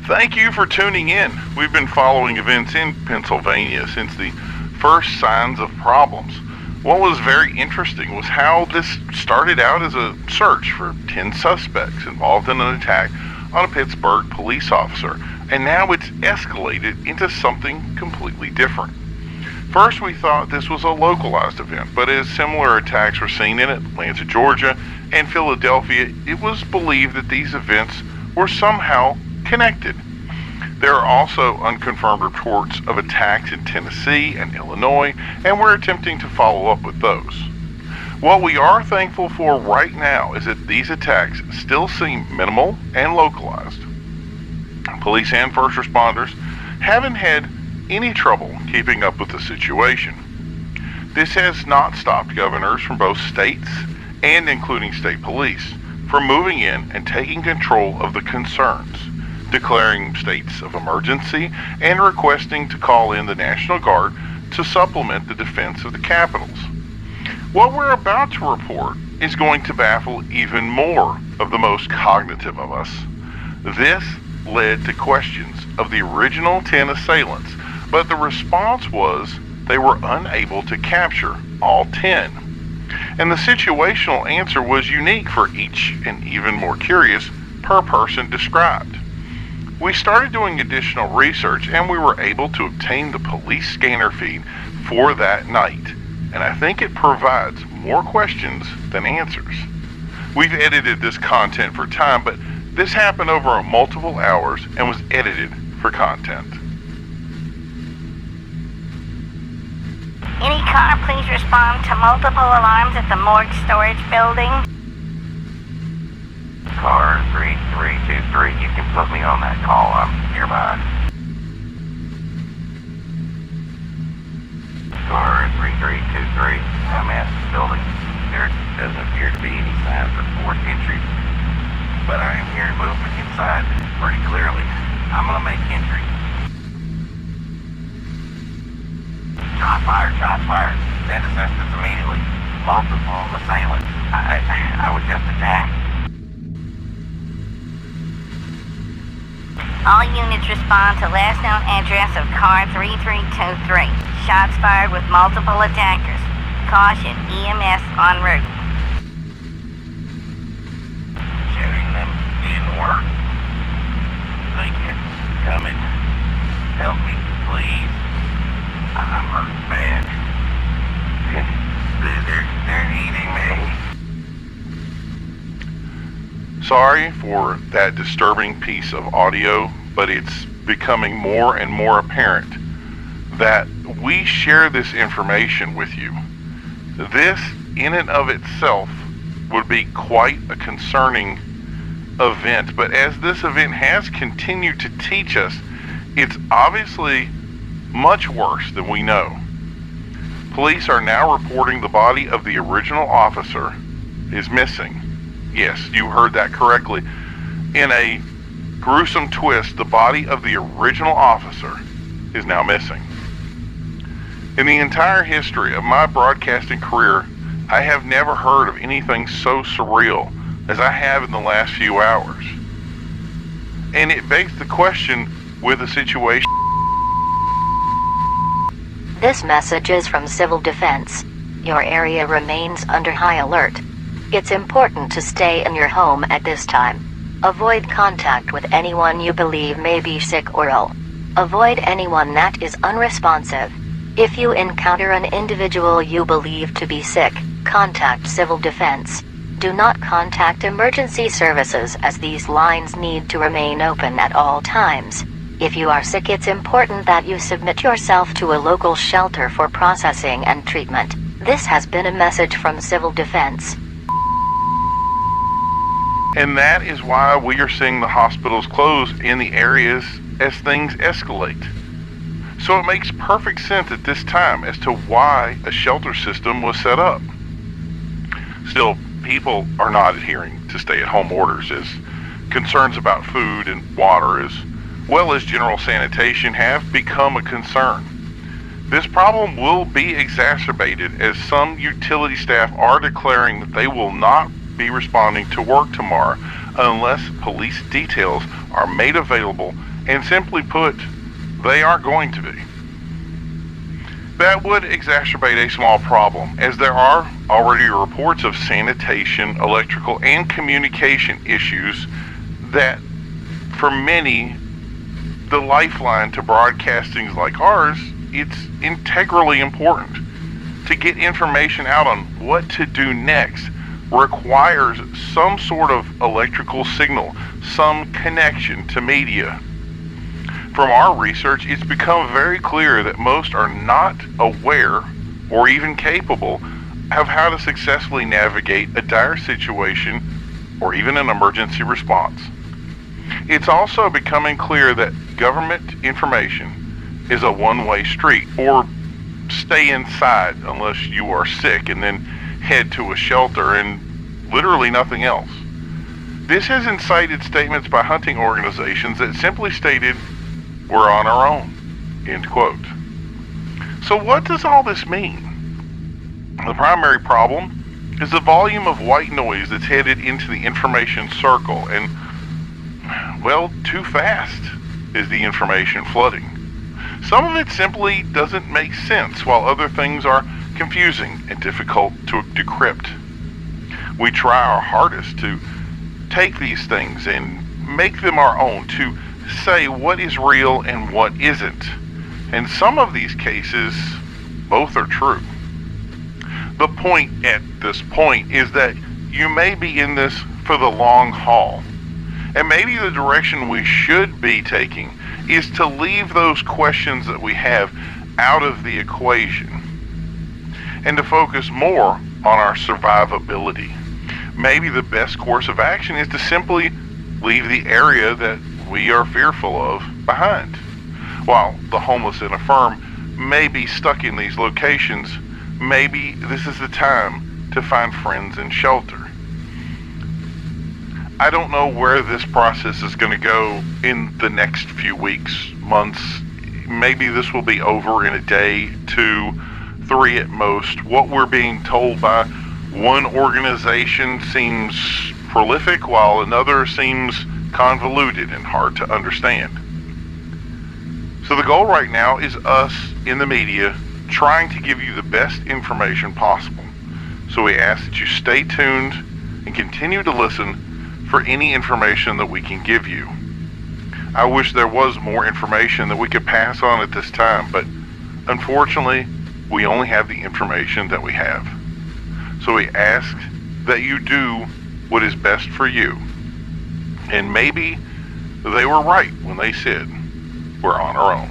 Thank you for tuning in. We've been following events in Pennsylvania since the first signs of problems. What was very interesting was how this started out as a search for 10 suspects involved in an attack on a Pittsburgh police officer, and now it's escalated into something completely different. First, we thought this was a localized event, but as similar attacks were seen in Atlanta, Georgia, and Philadelphia, it was believed that these events were somehow connected. There are also unconfirmed reports of attacks in Tennessee and Illinois, and we're attempting to follow up with those. What we are thankful for right now is that these attacks still seem minimal and localized. Police and first responders haven't had any trouble keeping up with the situation. This has not stopped governors from both states, and including state police, from moving in and taking control of the concerns, declaring states of emergency and requesting to call in the National Guard to supplement the defense of the capitals. What we're about to report is going to baffle even more of the most cognitive of us. This led to questions of the original 10 assailants, but the response was they were unable to capture all 10. And the situational answer was unique for each and even more curious per person described. We started doing additional research and we were able to obtain the police scanner feed for that night. And I think it provides more questions than answers. We've edited this content for time, but this happened over multiple hours and was edited for content. Any car, please respond to multiple alarms at the morgue storage building. Car 3323, you can put me on that call. I'm nearby. Car 3323, I'm at the building. There doesn't appear to be any signs of forced entry, but I am hearing movement inside pretty clearly. I'm gonna make entry. Shots fired. Send assistance immediately. Multiple assailants. I was just attacked. All units respond to last known address of car 3323. Shots fired with multiple attackers. Caution, EMS en route. Shooting them didn't work. Thank you. Coming. Help me, please. I'm hurt bad. They're eating me. Sorry for that disturbing piece of audio, but it's becoming more and more apparent that we share this information with you. This, in and of itself, would be quite a concerning event, but as this event has continued to teach us, it's obviously much worse than we know. Police are now reporting the body of the original officer is missing. Yes, you heard that correctly. In a gruesome twist, the body of the original officer is now missing. In the entire history of my broadcasting career, I have never heard of anything so surreal as I have in the last few hours. And it begs the question with the situation. This message is from Civil Defense. Your area remains under high alert. It's important to stay in your home at this time. Avoid contact with anyone you believe may be sick or ill. Avoid anyone that is unresponsive. If you encounter an individual you believe to be sick, contact Civil Defense. Do not contact emergency services as these lines need to remain open at all times. If you are sick, it's important that you submit yourself to a local shelter for processing and treatment. This has been a message from Civil Defense. And that is why we are seeing the hospitals closed in the areas as things escalate. So it makes perfect sense at this time as to why a shelter system was set up. Still, people are not adhering to stay-at-home orders as concerns about food and water as well as general sanitation have become a concern. This problem will be exacerbated as some utility staff are declaring that they will not be responding to work tomorrow unless police details are made available And simply put, they aren't going to be. That would exacerbate a small problem, as there are already reports of sanitation, electrical, and communication issues that, for many, the lifeline to broadcastings like ours, it's integrally important. To get information out on what to do next requires some sort of electrical signal, some connection to media. From our research, it's become very clear that most are not aware or even capable of how to successfully navigate a dire situation or even an emergency response. It's also becoming clear that government information is a one-way street, or stay inside unless you are sick and then head to a shelter and literally nothing else. This has incited statements by hunting organizations that simply stated, "We're on our own," end quote. So what does all this mean? The primary problem is the volume of white noise that's headed into the information circle, and, well, too fast is the information flooding. Some of it simply doesn't make sense, while other things are confusing and difficult to decrypt. We try our hardest to take these things and make them our own, to say what is real and what isn't. In some of these cases, both are true. The point at this point is that you may be in this for the long haul. And maybe the direction we should be taking is to leave those questions that we have out of the equation and to focus more on our survivability. Maybe the best course of action is to simply leave the area that we are fearful of behind. While the homeless and infirm may be stuck in these locations, maybe this is the time to find friends and shelter. I don't know where this process is going to go in the next few weeks, months. Maybe this will be over in a day, 2, 3 at most. What we're being told by one organization seems prolific, while another seems convoluted and hard to understand. So the goal right now is us in the media trying to give you the best information possible. So we ask that you stay tuned and continue to listen for any information that we can give you. I wish there was more information that we could pass on at this time, but unfortunately, we only have the information that we have. So we ask that you do what is best for you. And maybe they were right when they said we're on our own.